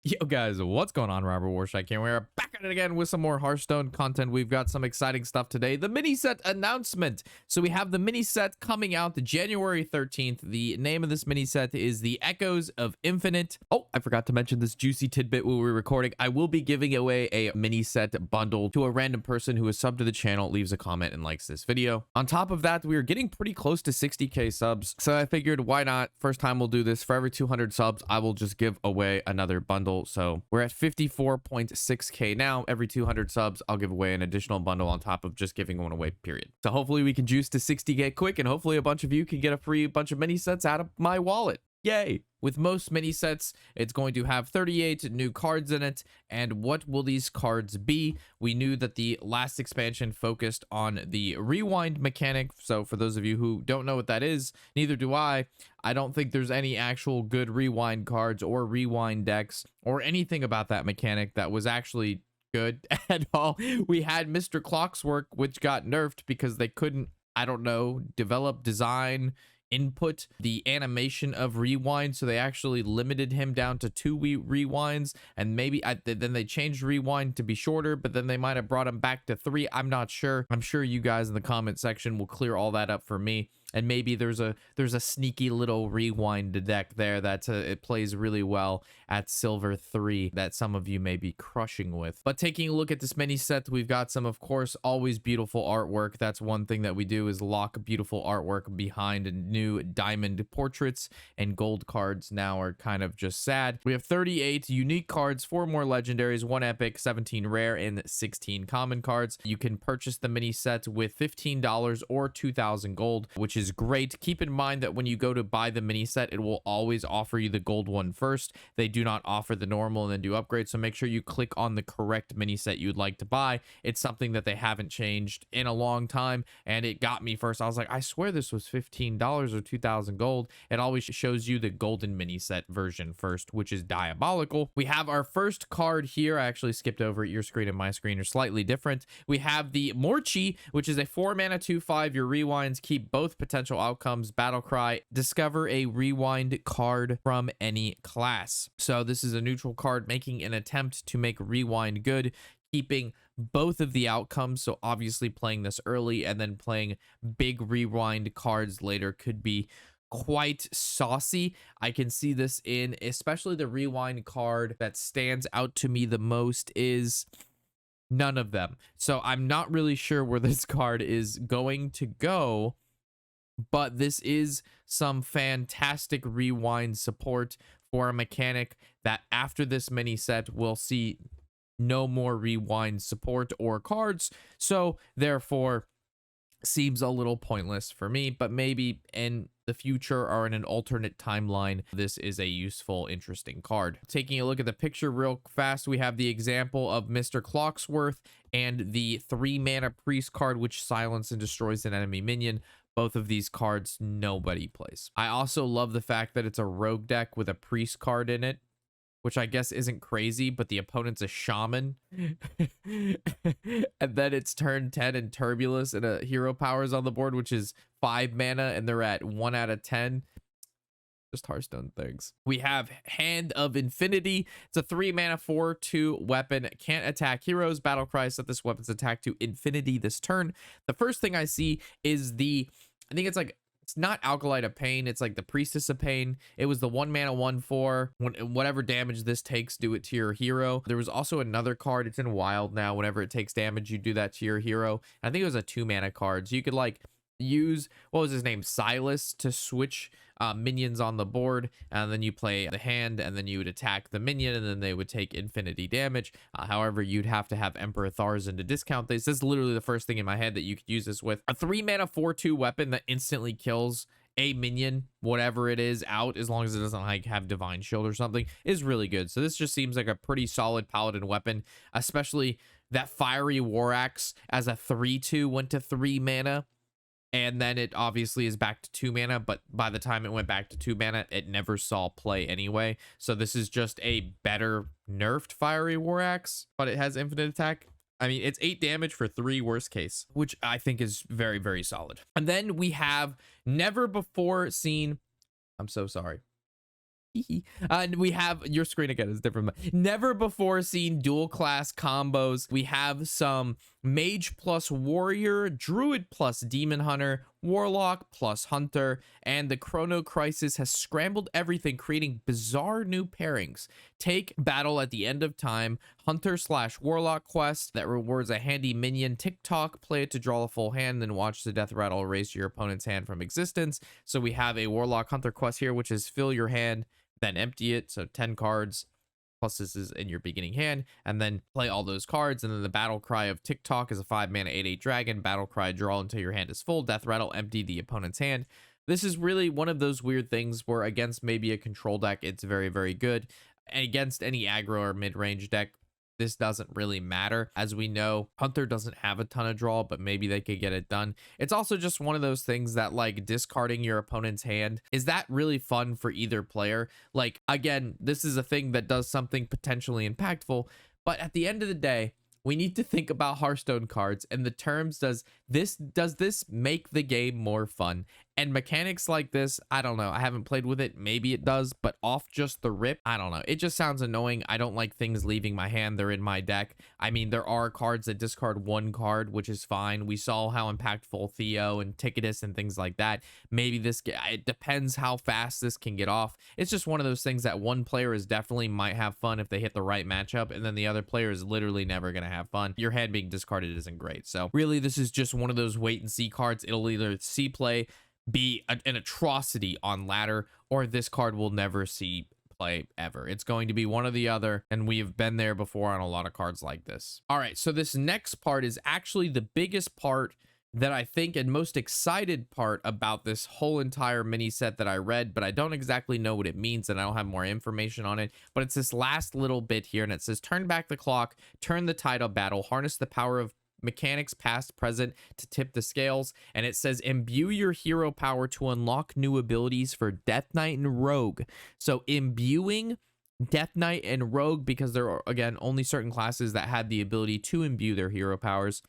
Yo guys, what's going on? Robert Warshack here. We're back at it again with some more Hearthstone content. We've got some exciting stuff today. The mini set announcement. So we have the mini set coming out January 13th. The name of this mini set is the Echoes of Infinite. Oh, I forgot to mention this juicy tidbit while we were recording. I will be giving away a mini set bundle to a random person who is subbed to the channel, leaves a comment, and likes this video. On top of that, we are getting pretty close to 60k subs. So I figured, why not? First time we'll do this. For every 200 subs, I will just give away another bundle. So we're at 54.6k now. Every 200 subs, I'll give away an additional bundle on top of just giving one away, period. So hopefully we can juice to 60k quick, and hopefully a bunch of you can get a free bunch of mini sets out of my wallet. Yay! With most mini sets, it's going to have 38 new cards in it. And what will these cards be? We knew that the last expansion focused on the rewind mechanic. So for those of you who don't know what that is, neither do I. I don't think there's any actual good rewind cards or rewind decks or anything about that mechanic that was actually good at all. We had Mr. Clockwork, which got nerfed because they couldn't, I don't know, develop, design, input the animation of rewind, so they actually limited him down to 2 rewinds, and maybe then they changed rewind to be shorter, but then they might have brought him back to 3. I'm not sure. I'm sure you guys in the comment section will clear all that up for me. And maybe there's a sneaky little rewind deck there that it plays really well at silver 3 that some of you may be crushing with. But taking a look at this mini set, we've got some, of course, always beautiful artwork. That's one thing that we do, is lock beautiful artwork behind new diamond portraits, and gold cards now are kind of just sad. We have 38 unique cards, 4 more legendaries, 1 epic, 17 rare, and 16 common cards. You can purchase the mini set with $15 or 2,000 gold, which is great. Keep in mind that when you go to buy the mini set, it will always offer you the gold one first. They do not offer the normal and then do upgrades, so make sure you click on the correct mini set you'd like to buy. It's something that they haven't changed in a long time, and it got me first. I was like, I swear this was $15 or 2,000 gold. It always shows you the golden mini set version first, which is diabolical. We have our first card here. I actually skipped over it. Your screen and my screen are slightly different. We have the Morchie, which is a 4 mana 2/5. Your rewinds keep both potential outcomes. Battle cry, discover a rewind card from any class. So this is a neutral card making an attempt to make rewind good, keeping both of the outcomes. So obviously playing this early and then playing big rewind cards later could be quite saucy. I can see this in, especially the rewind card that stands out to me the most is none of them. So I'm not really sure where this card is going to go, but this is some fantastic rewind support for a mechanic that after this mini set we'll see no more rewind support or cards, so therefore seems a little pointless for me. But maybe in the future or in an alternate timeline, this is a useful, interesting card. Taking a look at the picture real fast, we have the example of Mr. Clocksworth and the 3 mana priest card, which silences and destroys an enemy minion. Both of these cards nobody plays. I also love the fact that it's a rogue deck with a priest card in it, which I guess isn't crazy, but the opponent's a shaman. And then it's turn 10 and Turbulence, and a hero powers on the board, which is 5 mana, and they're at 1 out of 10. Just Hearthstone things. We have Hand of Infinity. It's a 3 mana 4/2 weapon. Can't attack heroes. Battle cry, set this weapon's attack to infinity this turn. The first thing I see is I think it's not Acolyte of Pain, it's like the Priestess of Pain. It was the 1 mana 1/4. Whatever damage this takes, do it to your hero. There was also another card, it's in wild now. Whenever it takes damage, you do that to your hero. I think it was a 2 mana card, so you could like use, what was his name, Silas, to switch minions on the board, and then you play the hand, and then you would attack the minion, and then they would take infinity damage. However, you'd have to have Emperor Tharzan to discount this. This is literally the first thing in my head that you could use this with. A 3 mana 4/2 weapon that instantly kills a minion, whatever it is, out, as long as it doesn't like have Divine Shield or something, is really good. So this just seems like a pretty solid paladin weapon, especially that Fiery War Axe as a 3/2 went to 3 mana. And then it obviously is back to 2 mana, but by the time it went back to 2 mana, it never saw play anyway. So this is just a better nerfed Fiery War Axe, but it has infinite attack. I mean, it's 8 damage for 3 worst case, which I think is very, very solid. And then we have never before seen, I'm so sorry. And we have your screen again is different. But never before seen dual class combos. We have some mage plus warrior, druid plus demon hunter, warlock plus hunter, and the Chrono Crisis has scrambled everything, creating bizarre new pairings. Take battle at the end of time, hunter slash warlock quest that rewards a handy minion. TikTok, play it to draw a full hand, then watch the death rattle erase your opponent's hand from existence. So we have a warlock hunter quest here, which is fill your hand, then empty it, so 10 cards plus this is in your beginning hand, and then play all those cards. And then the battle cry of TikTok is a 5-mana 8/8 dragon. Battle cry, draw until your hand is full. Death rattle, empty the opponent's hand. This is really one of those weird things where against maybe a control deck it's very, very good, and against any aggro or mid-range deck this doesn't really matter. As we know, hunter doesn't have a ton of draw, but maybe they could get it done. It's also just one of those things that, like, discarding your opponent's hand, is that really fun for either player? Like, again, this is a thing that does something potentially impactful, but at the end of the day, we need to think about Hearthstone cards and the terms. Does this make the game more fun? And mechanics like this, I don't know. I haven't played with it. Maybe it does, but off just the rip, I don't know. It just sounds annoying. I don't like things leaving my hand. They're in my deck. I mean, there are cards that discard one card, which is fine. We saw how impactful Theo and Ticketus and things like that. Maybe it depends how fast this can get off. It's just one of those things that one player is definitely might have fun if they hit the right matchup, and then the other player is literally never going to have fun. Your hand being discarded isn't great. So really, this is just one of those wait and see cards. It'll either see play, be an atrocity on ladder, or this card will never see play ever. It's going to be one or the other, and we have been there before on a lot of cards like this. All right, so this next part is actually the biggest part that I think and most excited part about this whole entire mini set that I read, but I don't exactly know what it means and I don't have more information on it. But it's this last little bit here, and it says turn back the clock, turn the tide of battle, harness the power of mechanics past present to tip the scales. And it says imbue your hero power to unlock new abilities for Death Knight and Rogue. So imbuing Death Knight and Rogue, because there are, again, only certain classes that had the ability to imbue their hero powers,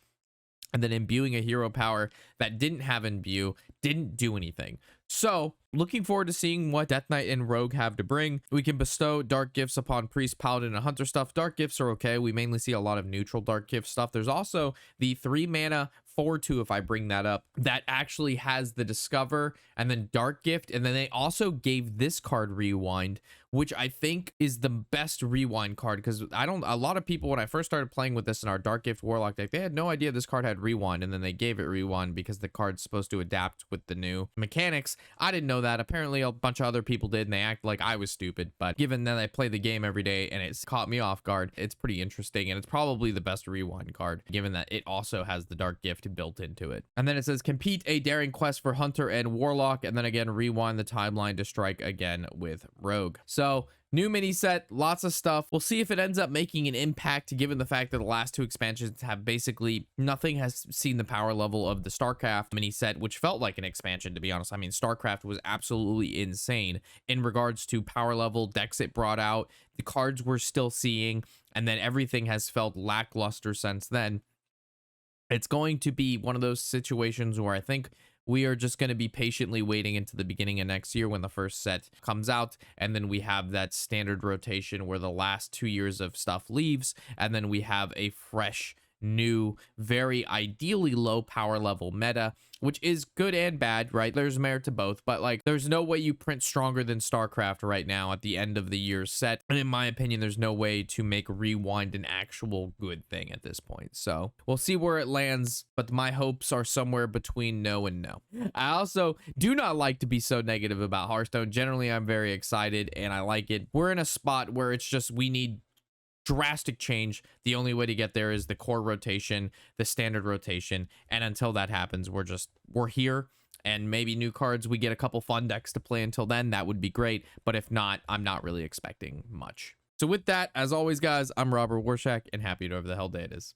and then imbuing a hero power that didn't have imbue didn't do anything. So looking forward to seeing what Death Knight and Rogue have to bring. We can bestow dark gifts upon priest, paladin, and hunter stuff. Dark gifts are okay. We mainly see a lot of neutral dark gift stuff. There's also the 3-mana 4/2, if I bring that up, that actually has the discover and then dark gift. And then they also gave this card rewind, which I think is the best rewind card, because a lot of people, when I first started playing with this in our dark gift warlock deck, they had no idea this card had rewind, and then they gave it rewind because the card's supposed to adapt with the new mechanics. I didn't know that. Apparently a bunch of other people did, and they act like I was stupid. But given that I play the game every day and it's caught me off guard, it's pretty interesting, and it's probably the best rewind card, given that it also has the dark gift built into it. And then it says compete a daring quest for hunter and warlock, and then again rewind the timeline to strike again with rogue. So new mini set, lots of stuff. We'll see if it ends up making an impact, given the fact that the last 2 expansions have basically nothing has seen the power level of the StarCraft mini set, which felt like an expansion, to be honest. I mean, StarCraft was absolutely insane in regards to power level, decks it brought out, the cards we're still seeing, and then everything has felt lackluster since then. It's going to be one of those situations where I think we are just going to be patiently waiting into the beginning of next year when the first set comes out, and then we have that standard rotation where the last 2 years of stuff leaves, and then we have a fresh, new, very ideally low power level meta, which is good and bad, right? There's merit to both, but like there's no way you print stronger than StarCraft right now at the end of the year's set, and in my opinion there's no way to make rewind an actual good thing at this point. So we'll see where it lands, but my hopes are somewhere between no and no. I also do not like to be so negative about Hearthstone. Generally I'm very excited and I like it. We're in a spot where it's just we need drastic change. The only way to get there is the core rotation, the standard rotation, and until that happens, we're here. And maybe new cards, we get a couple fun decks to play until then. That would be great, but if not, I'm not really expecting much. So with that, as always guys, I'm Robert Warshack, and happy whatever the hell day it is.